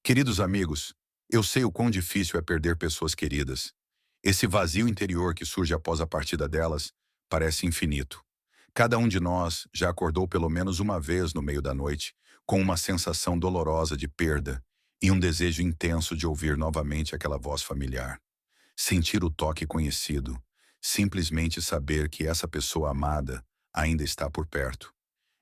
Queridos amigos, eu sei o quão difícil é perder pessoas queridas. Esse vazio interior que surge após a partida delas parece infinito. Cada um de nós já acordou pelo menos uma vez no meio da noite com uma sensação dolorosa de perda e um desejo intenso de ouvir novamente aquela voz familiar. Sentir o toque conhecido, simplesmente saber que essa pessoa amada ainda está por perto.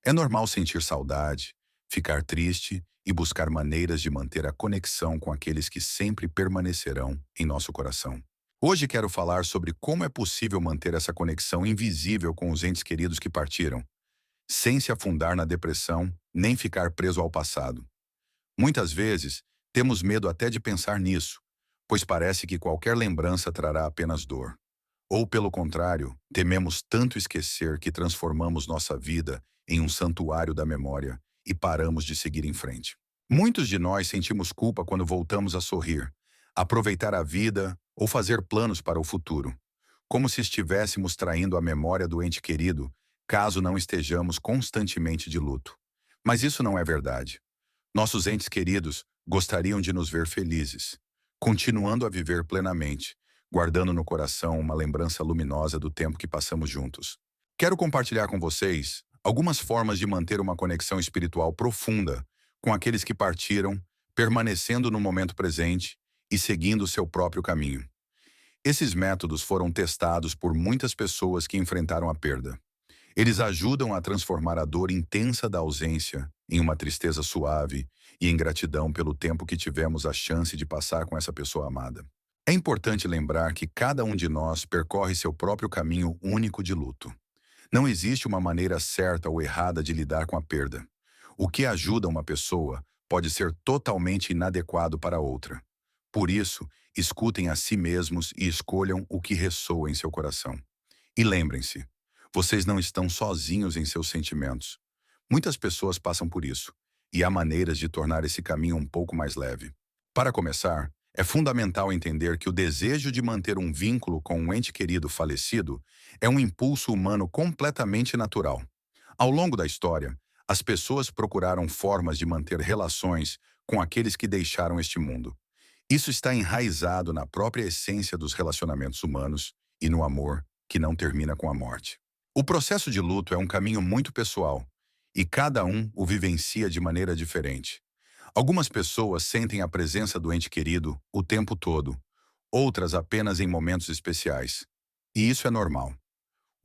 É normal sentir saudade, ficar triste e buscar maneiras de manter a conexão com aqueles que sempre permanecerão em nosso coração. Hoje quero falar sobre como é possível manter essa conexão invisível com os entes queridos que partiram, sem se afundar na depressão nem ficar preso ao passado. Muitas vezes, temos medo até de pensar nisso, pois parece que qualquer lembrança trará apenas dor. Ou, pelo contrário, tememos tanto esquecer que transformamos nossa vida em um santuário da memória e paramos de seguir em frente. Muitos de nós sentimos culpa quando voltamos a sorrir, aproveitar a vida ou fazer planos para o futuro, como se estivéssemos traindo a memória do ente querido, caso não estejamos constantemente de luto. Mas isso não é verdade. Nossos entes queridos gostariam de nos ver felizes, continuando a viver plenamente, guardando no coração uma lembrança luminosa do tempo que passamos juntos. Quero compartilhar com vocês algumas formas de manter uma conexão espiritual profunda com aqueles que partiram, permanecendo no momento presente e seguindo seu próprio caminho. Esses métodos foram testados por muitas pessoas que enfrentaram a perda. Eles ajudam a transformar a dor intensa da ausência em uma tristeza suave e em gratidão pelo tempo que tivemos a chance de passar com essa pessoa amada. É importante lembrar que cada um de nós percorre seu próprio caminho único de luto. Não existe uma maneira certa ou errada de lidar com a perda. O que ajuda uma pessoa pode ser totalmente inadequado para outra. Por isso, escutem a si mesmos e escolham o que ressoa em seu coração. E lembrem-se, vocês não estão sozinhos em seus sentimentos. Muitas pessoas passam por isso, e há maneiras de tornar esse caminho um pouco mais leve. Para começar, é fundamental entender que o desejo de manter um vínculo com um ente querido falecido é um impulso humano completamente natural. Ao longo da história, as pessoas procuraram formas de manter relações com aqueles que deixaram este mundo. Isso está enraizado na própria essência dos relacionamentos humanos e no amor que não termina com a morte. O processo de luto é um caminho muito pessoal, e cada um o vivencia de maneira diferente. Algumas pessoas sentem a presença do ente querido o tempo todo, outras apenas em momentos especiais. E isso é normal.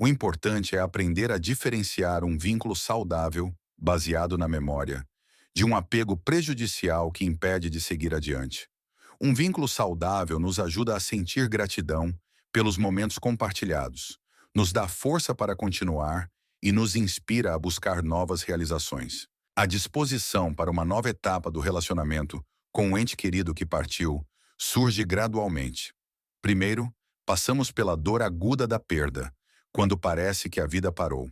O importante é aprender a diferenciar um vínculo saudável, baseado na memória, de um apego prejudicial que impede de seguir adiante. Um vínculo saudável nos ajuda a sentir gratidão pelos momentos compartilhados, nos dá força para continuar e nos inspira a buscar novas realizações. A disposição para uma nova etapa do relacionamento com o ente querido que partiu surge gradualmente. Primeiro, passamos pela dor aguda da perda, quando parece que a vida parou.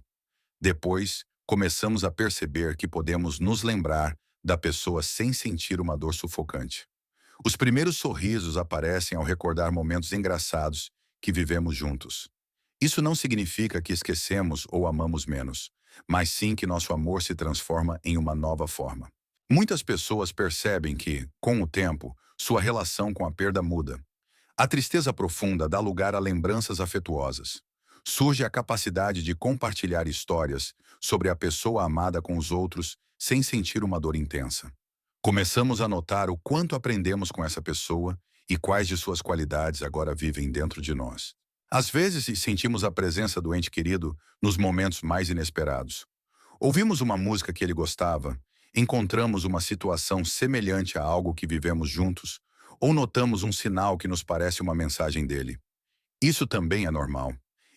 Depois, começamos a perceber que podemos nos lembrar da pessoa sem sentir uma dor sufocante. Os primeiros sorrisos aparecem ao recordar momentos engraçados que vivemos juntos. Isso não significa que esquecemos ou amamos menos, mas sim que nosso amor se transforma em uma nova forma. Muitas pessoas percebem que, com o tempo, sua relação com a perda muda. A tristeza profunda dá lugar a lembranças afetuosas. Surge a capacidade de compartilhar histórias sobre a pessoa amada com os outros sem sentir uma dor intensa. Começamos a notar o quanto aprendemos com essa pessoa e quais de suas qualidades agora vivem dentro de nós. Às vezes sentimos a presença do ente querido nos momentos mais inesperados. Ouvimos uma música que ele gostava, encontramos uma situação semelhante a algo que vivemos juntos, ou notamos um sinal que nos parece uma mensagem dele. Isso também é normal.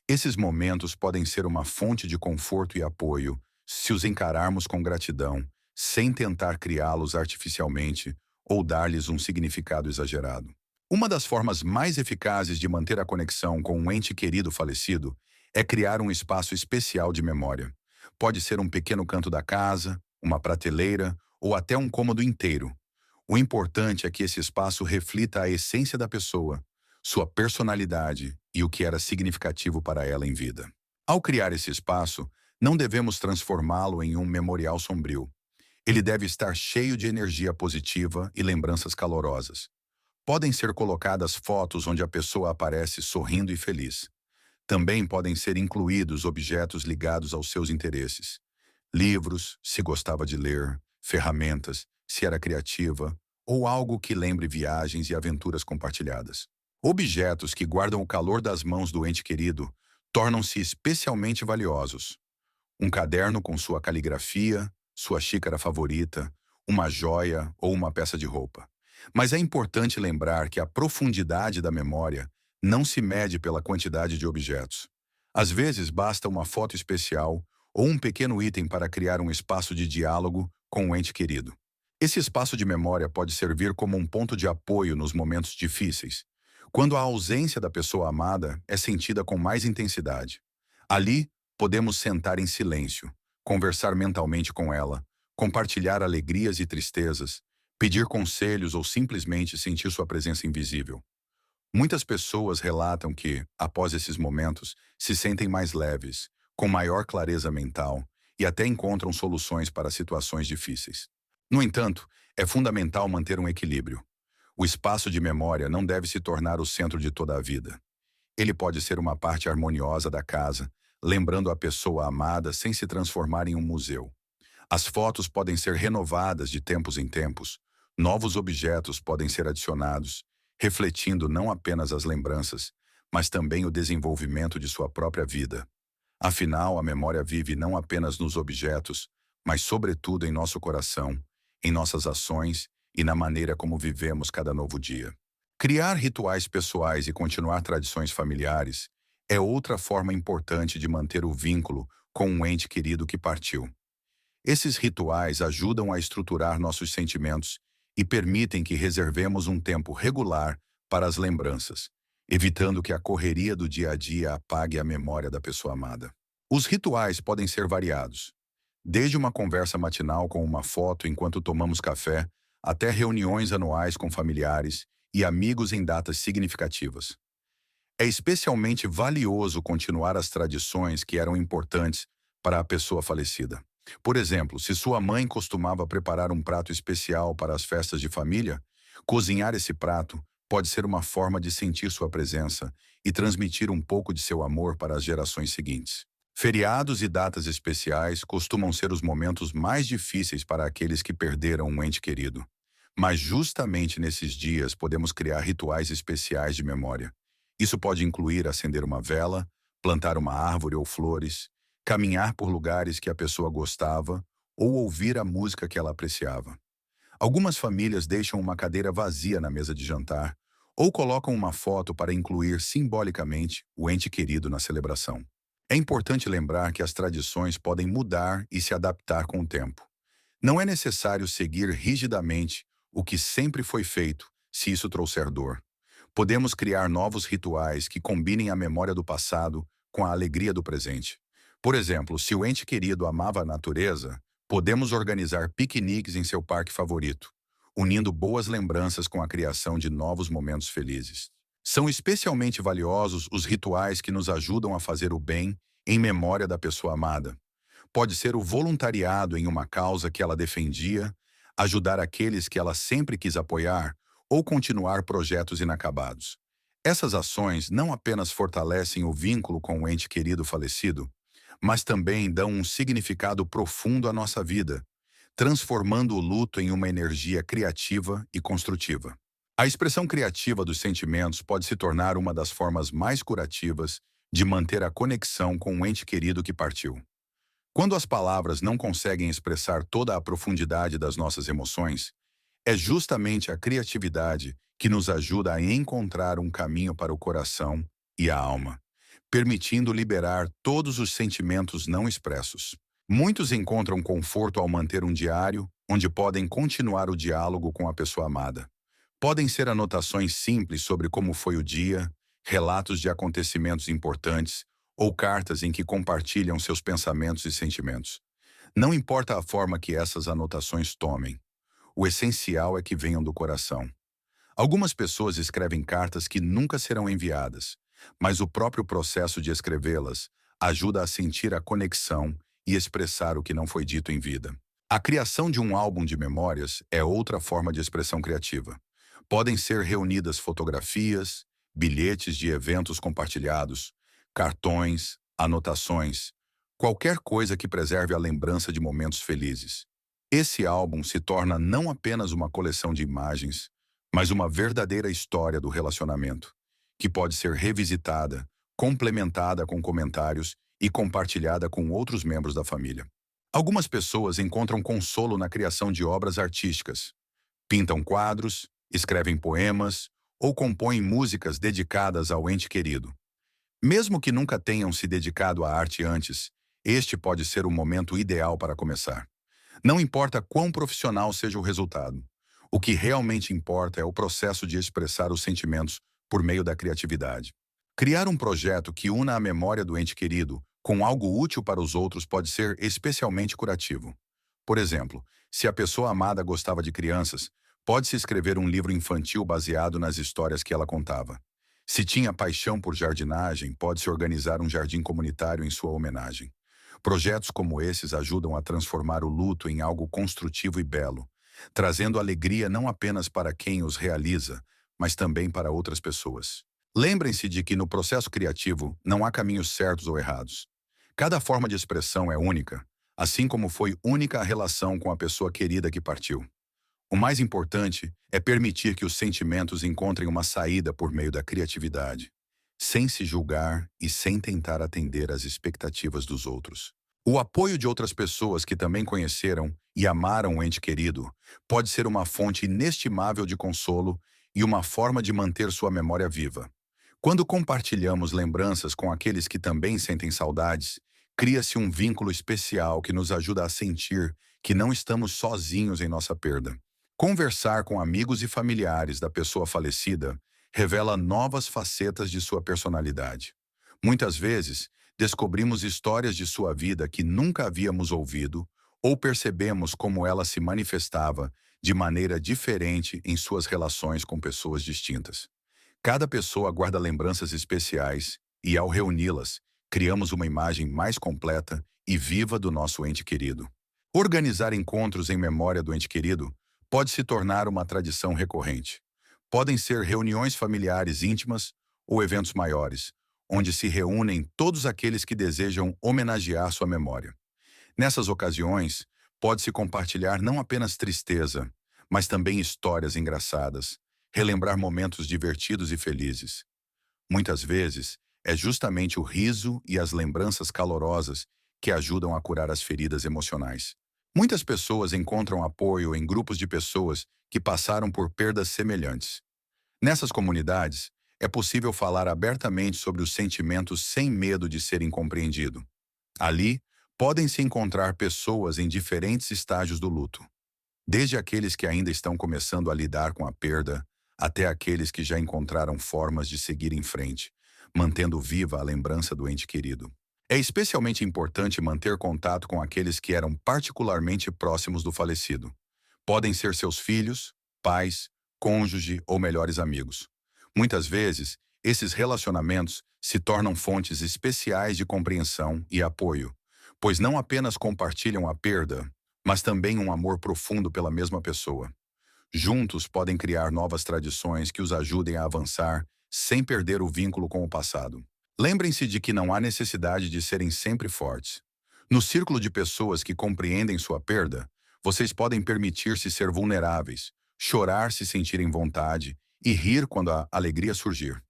Esses momentos podem ser uma fonte de conforto e apoio, se os encararmos com gratidão, sem tentar criá-los artificialmente ou dar-lhes um significado exagerado. Uma das formas mais eficazes de manter a conexão com um ente querido falecido é criar um espaço especial de memória. Pode ser um pequeno canto da casa, uma prateleira ou até um cômodo inteiro. O importante é que esse espaço reflita a essência da pessoa, sua personalidade e o que era significativo para ela em vida. Ao criar esse espaço, não devemos transformá-lo em um memorial sombrio. Ele deve estar cheio de energia positiva e lembranças calorosas. Podem ser colocadas fotos onde a pessoa aparece sorrindo e feliz. Também podem ser incluídos objetos ligados aos seus interesses. Livros, se gostava de ler, ferramentas, se era criativa, ou algo que lembre viagens e aventuras compartilhadas. Objetos que guardam o calor das mãos do ente querido tornam-se especialmente valiosos. Um caderno com sua caligrafia, sua xícara favorita, uma joia ou uma peça de roupa. Mas é importante lembrar que a profundidade da memória não se mede pela quantidade de objetos. Às vezes basta uma foto especial ou um pequeno item para criar um espaço de diálogo com o ente querido. Esse espaço de memória pode servir como um ponto de apoio nos momentos difíceis, quando a ausência da pessoa amada é sentida com mais intensidade. Ali, podemos sentar em silêncio, conversar mentalmente com ela, compartilhar alegrias e tristezas, pedir conselhos ou simplesmente sentir sua presença invisível. Muitas pessoas relatam que, após esses momentos, se sentem mais leves, com maior clareza mental e até encontram soluções para situações difíceis. No entanto, é fundamental manter um equilíbrio. O espaço de memória não deve se tornar o centro de toda a vida. Ele pode ser uma parte harmoniosa da casa, lembrando a pessoa amada sem se transformar em um museu. As fotos podem ser renovadas de tempos em tempos, novos objetos podem ser adicionados, refletindo não apenas as lembranças, mas também o desenvolvimento de sua própria vida. Afinal, a memória vive não apenas nos objetos, mas sobretudo em nosso coração, em nossas ações e na maneira como vivemos cada novo dia. Criar rituais pessoais e continuar tradições familiares é outra forma importante de manter o vínculo com um ente querido que partiu. Esses rituais ajudam a estruturar nossos sentimentos e permitem que reservemos um tempo regular para as lembranças, evitando que a correria do dia a dia apague a memória da pessoa amada. Os rituais podem ser variados, desde uma conversa matinal com uma foto enquanto tomamos café, até reuniões anuais com familiares e amigos em datas significativas. É especialmente valioso continuar as tradições que eram importantes para a pessoa falecida. Por exemplo, se sua mãe costumava preparar um prato especial para as festas de família, cozinhar esse prato pode ser uma forma de sentir sua presença e transmitir um pouco de seu amor para as gerações seguintes. Feriados e datas especiais costumam ser os momentos mais difíceis para aqueles que perderam um ente querido. Mas justamente nesses dias podemos criar rituais especiais de memória. Isso pode incluir acender uma vela, plantar uma árvore ou flores, caminhar por lugares que a pessoa gostava ou ouvir a música que ela apreciava. Algumas famílias deixam uma cadeira vazia na mesa de jantar ou colocam uma foto para incluir simbolicamente o ente querido na celebração. É importante lembrar que as tradições podem mudar e se adaptar com o tempo. Não é necessário seguir rigidamente o que sempre foi feito, se isso trouxer dor. Podemos criar novos rituais que combinem a memória do passado com a alegria do presente. Por exemplo, se o ente querido amava a natureza, podemos organizar piqueniques em seu parque favorito, unindo boas lembranças com a criação de novos momentos felizes. São especialmente valiosos os rituais que nos ajudam a fazer o bem em memória da pessoa amada. Pode ser o voluntariado em uma causa que ela defendia, ajudar aqueles que ela sempre quis apoiar ou continuar projetos inacabados. Essas ações não apenas fortalecem o vínculo com o ente querido falecido, mas também dão um significado profundo à nossa vida, transformando o luto em uma energia criativa e construtiva. A expressão criativa dos sentimentos pode se tornar uma das formas mais curativas de manter a conexão com o ente querido que partiu. Quando as palavras não conseguem expressar toda a profundidade das nossas emoções, é justamente a criatividade que nos ajuda a encontrar um caminho para o coração e a alma, permitindo liberar todos os sentimentos não expressos. Muitos encontram conforto ao manter um diário, onde podem continuar o diálogo com a pessoa amada. Podem ser anotações simples sobre como foi o dia, relatos de acontecimentos importantes ou cartas em que compartilham seus pensamentos e sentimentos. Não importa a forma que essas anotações tomem, o essencial é que venham do coração. Algumas pessoas escrevem cartas que nunca serão enviadas, mas o próprio processo de escrevê-las ajuda a sentir a conexão e expressar o que não foi dito em vida. A criação de um álbum de memórias é outra forma de expressão criativa. Podem ser reunidas fotografias, bilhetes de eventos compartilhados, cartões, anotações, qualquer coisa que preserve a lembrança de momentos felizes. Esse álbum se torna não apenas uma coleção de imagens, mas uma verdadeira história do relacionamento, que pode ser revisitada, complementada com comentários e compartilhada com outros membros da família. Algumas pessoas encontram consolo na criação de obras artísticas. Pintam quadros, escrevem poemas ou compõem músicas dedicadas ao ente querido. Mesmo que nunca tenham se dedicado à arte antes, este pode ser o momento ideal para começar. Não importa quão profissional seja o resultado. O que realmente importa é o processo de expressar os sentimentos por meio da criatividade. Criar um projeto que una a memória do ente querido com algo útil para os outros pode ser especialmente curativo. Por exemplo, se a pessoa amada gostava de crianças, pode-se escrever um livro infantil baseado nas histórias que ela contava. Se tinha paixão por jardinagem, pode-se organizar um jardim comunitário em sua homenagem. Projetos como esses ajudam a transformar o luto em algo construtivo e belo, trazendo alegria não apenas para quem os realiza, mas também para outras pessoas. Lembrem-se de que no processo criativo não há caminhos certos ou errados. Cada forma de expressão é única, assim como foi única a relação com a pessoa querida que partiu. O mais importante é permitir que os sentimentos encontrem uma saída por meio da criatividade, sem se julgar e sem tentar atender às expectativas dos outros. O apoio de outras pessoas que também conheceram e amaram o ente querido pode ser uma fonte inestimável de consolo e uma forma de manter sua memória viva. Quando compartilhamos lembranças com aqueles que também sentem saudades, cria-se um vínculo especial que nos ajuda a sentir que não estamos sozinhos em nossa perda. Conversar com amigos e familiares da pessoa falecida revela novas facetas de sua personalidade. Muitas vezes, descobrimos histórias de sua vida que nunca havíamos ouvido ou percebemos como ela se manifestava de maneira diferente em suas relações com pessoas distintas. Cada pessoa guarda lembranças especiais e, ao reuni-las, criamos uma imagem mais completa e viva do nosso ente querido. Organizar encontros em memória do ente querido pode se tornar uma tradição recorrente. Podem ser reuniões familiares íntimas ou eventos maiores, onde se reúnem todos aqueles que desejam homenagear sua memória. Nessas ocasiões, pode-se compartilhar não apenas tristeza, mas também histórias engraçadas, relembrar momentos divertidos e felizes. Muitas vezes, é justamente o riso e as lembranças calorosas que ajudam a curar as feridas emocionais. Muitas pessoas encontram apoio em grupos de pessoas que passaram por perdas semelhantes. Nessas comunidades, é possível falar abertamente sobre os sentimentos sem medo de serem compreendidos. Ali, podem se encontrar pessoas em diferentes estágios do luto, desde aqueles que ainda estão começando a lidar com a perda, até aqueles que já encontraram formas de seguir em frente, mantendo viva a lembrança do ente querido. É especialmente importante manter contato com aqueles que eram particularmente próximos do falecido. Podem ser seus filhos, pais, cônjuge ou melhores amigos. Muitas vezes, esses relacionamentos se tornam fontes especiais de compreensão e apoio, pois não apenas compartilham a perda, mas também um amor profundo pela mesma pessoa. Juntos podem criar novas tradições que os ajudem a avançar sem perder o vínculo com o passado. Lembrem-se de que não há necessidade de serem sempre fortes. No círculo de pessoas que compreendem sua perda, vocês podem permitir-se ser vulneráveis, chorar se sentirem vontade e rir quando a alegria surgir.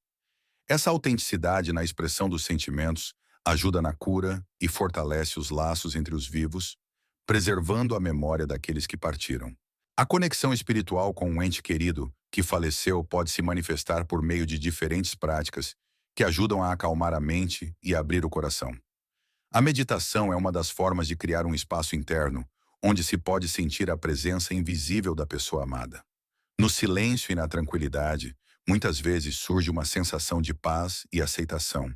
Essa autenticidade na expressão dos sentimentos ajuda na cura e fortalece os laços entre os vivos, preservando a memória daqueles que partiram. A conexão espiritual com um ente querido que faleceu pode se manifestar por meio de diferentes práticas que ajudam a acalmar a mente e abrir o coração. A meditação é uma das formas de criar um espaço interno onde se pode sentir a presença invisível da pessoa amada. No silêncio e na tranquilidade, muitas vezes surge uma sensação de paz e aceitação,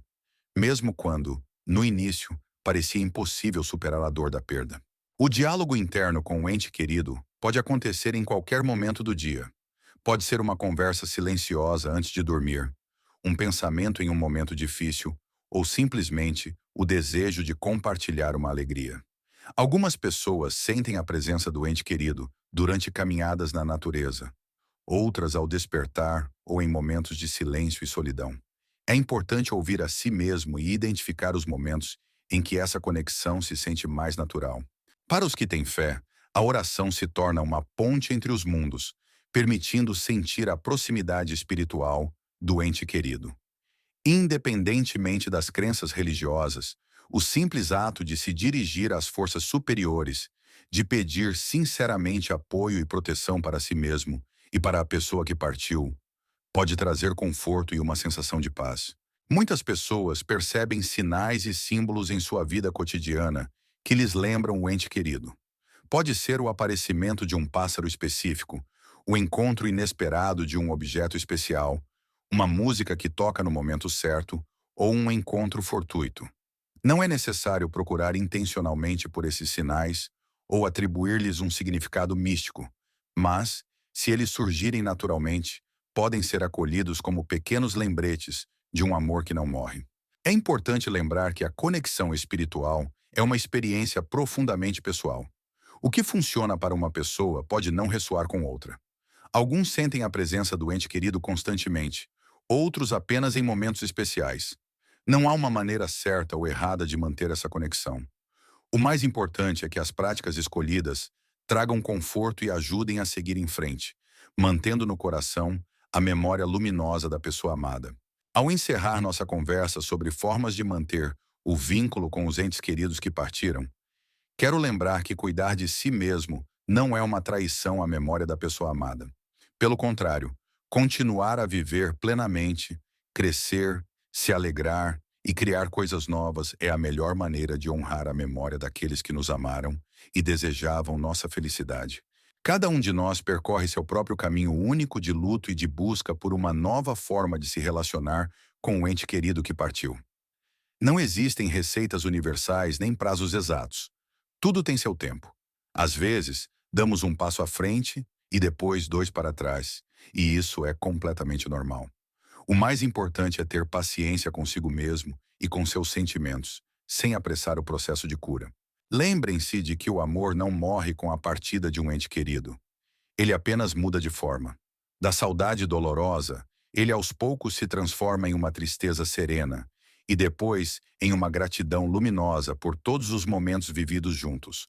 mesmo quando, no início, parecia impossível superar a dor da perda. O diálogo interno com o ente querido pode acontecer em qualquer momento do dia. Pode ser uma conversa silenciosa antes de dormir, um pensamento em um momento difícil ou simplesmente o desejo de compartilhar uma alegria. Algumas pessoas sentem a presença do ente querido durante caminhadas na natureza, outras ao despertar ou em momentos de silêncio e solidão. É importante ouvir a si mesmo e identificar os momentos em que essa conexão se sente mais natural. Para os que têm fé, a oração se torna uma ponte entre os mundos, permitindo sentir a proximidade espiritual do ente querido. Independentemente das crenças religiosas, o simples ato de se dirigir às forças superiores, de pedir sinceramente apoio e proteção para si mesmo e para a pessoa que partiu, pode trazer conforto e uma sensação de paz. Muitas pessoas percebem sinais e símbolos em sua vida cotidiana que lhes lembram o ente querido. Pode ser o aparecimento de um pássaro específico, o encontro inesperado de um objeto especial, uma música que toca no momento certo ou um encontro fortuito. Não é necessário procurar intencionalmente por esses sinais ou atribuir-lhes um significado místico, mas, se eles surgirem naturalmente, podem ser acolhidos como pequenos lembretes de um amor que não morre. É importante lembrar que a conexão espiritual é uma experiência profundamente pessoal. O que funciona para uma pessoa pode não ressoar com outra. Alguns sentem a presença do ente querido constantemente, outros apenas em momentos especiais. Não há uma maneira certa ou errada de manter essa conexão. O mais importante é que as práticas escolhidas tragam conforto e ajudem a seguir em frente, mantendo no coração a memória luminosa da pessoa amada. Ao encerrar nossa conversa sobre formas de manter o vínculo com os entes queridos que partiram, quero lembrar que cuidar de si mesmo não é uma traição à memória da pessoa amada. Pelo contrário, continuar a viver plenamente, crescer, se alegrar e criar coisas novas é a melhor maneira de honrar a memória daqueles que nos amaram e desejavam nossa felicidade. Cada um de nós percorre seu próprio caminho único de luto e de busca por uma nova forma de se relacionar com o ente querido que partiu. Não existem receitas universais nem prazos exatos. Tudo tem seu tempo. Às vezes, damos um passo à frente e depois dois para trás, e isso é completamente normal. O mais importante é ter paciência consigo mesmo e com seus sentimentos, sem apressar o processo de cura. Lembrem-se de que o amor não morre com a partida de um ente querido. Ele apenas muda de forma. Da saudade dolorosa, ele aos poucos se transforma em uma tristeza serena, e depois em uma gratidão luminosa por todos os momentos vividos juntos.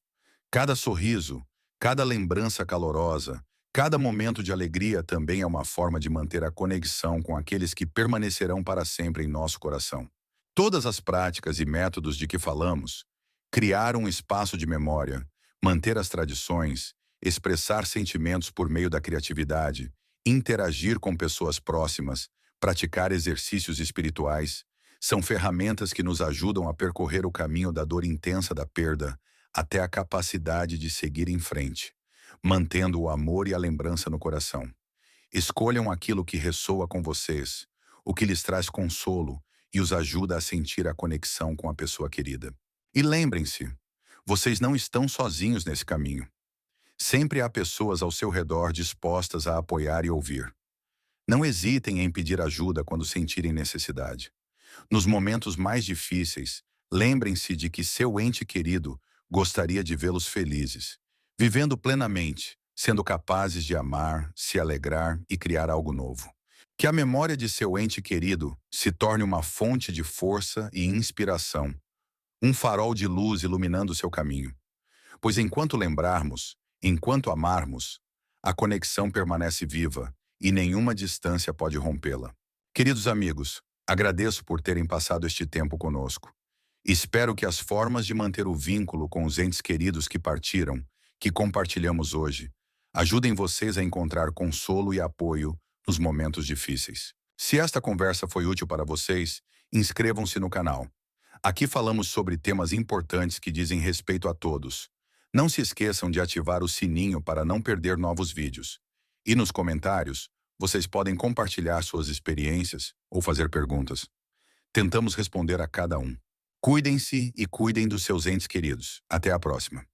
Cada sorriso, cada lembrança calorosa, cada momento de alegria também é uma forma de manter a conexão com aqueles que permanecerão para sempre em nosso coração. Todas as práticas e métodos de que falamos, criar um espaço de memória, manter as tradições, expressar sentimentos por meio da criatividade, interagir com pessoas próximas, praticar exercícios espirituais, são ferramentas que nos ajudam a percorrer o caminho da dor intensa da perda até a capacidade de seguir em frente, mantendo o amor e a lembrança no coração. Escolham aquilo que ressoa com vocês, o que lhes traz consolo e os ajuda a sentir a conexão com a pessoa querida. E lembrem-se, vocês não estão sozinhos nesse caminho. Sempre há pessoas ao seu redor dispostas a apoiar e ouvir. Não hesitem em pedir ajuda quando sentirem necessidade. Nos momentos mais difíceis, lembrem-se de que seu ente querido gostaria de vê-los felizes, vivendo plenamente, sendo capazes de amar, se alegrar e criar algo novo. Que a memória de seu ente querido se torne uma fonte de força e inspiração, um farol de luz iluminando seu caminho. Pois enquanto lembrarmos, enquanto amarmos, a conexão permanece viva e nenhuma distância pode rompê-la. Queridos amigos, agradeço por terem passado este tempo conosco. Espero que as formas de manter o vínculo com os entes queridos que partiram, que compartilhamos hoje, ajudem vocês a encontrar consolo e apoio nos momentos difíceis. Se esta conversa foi útil para vocês, inscrevam-se no canal. Aqui falamos sobre temas importantes que dizem respeito a todos. Não se esqueçam de ativar o sininho para não perder novos vídeos. E nos comentários, vocês podem compartilhar suas experiências ou fazer perguntas. Tentamos responder a cada um. Cuidem-se e cuidem dos seus entes queridos. Até a próxima.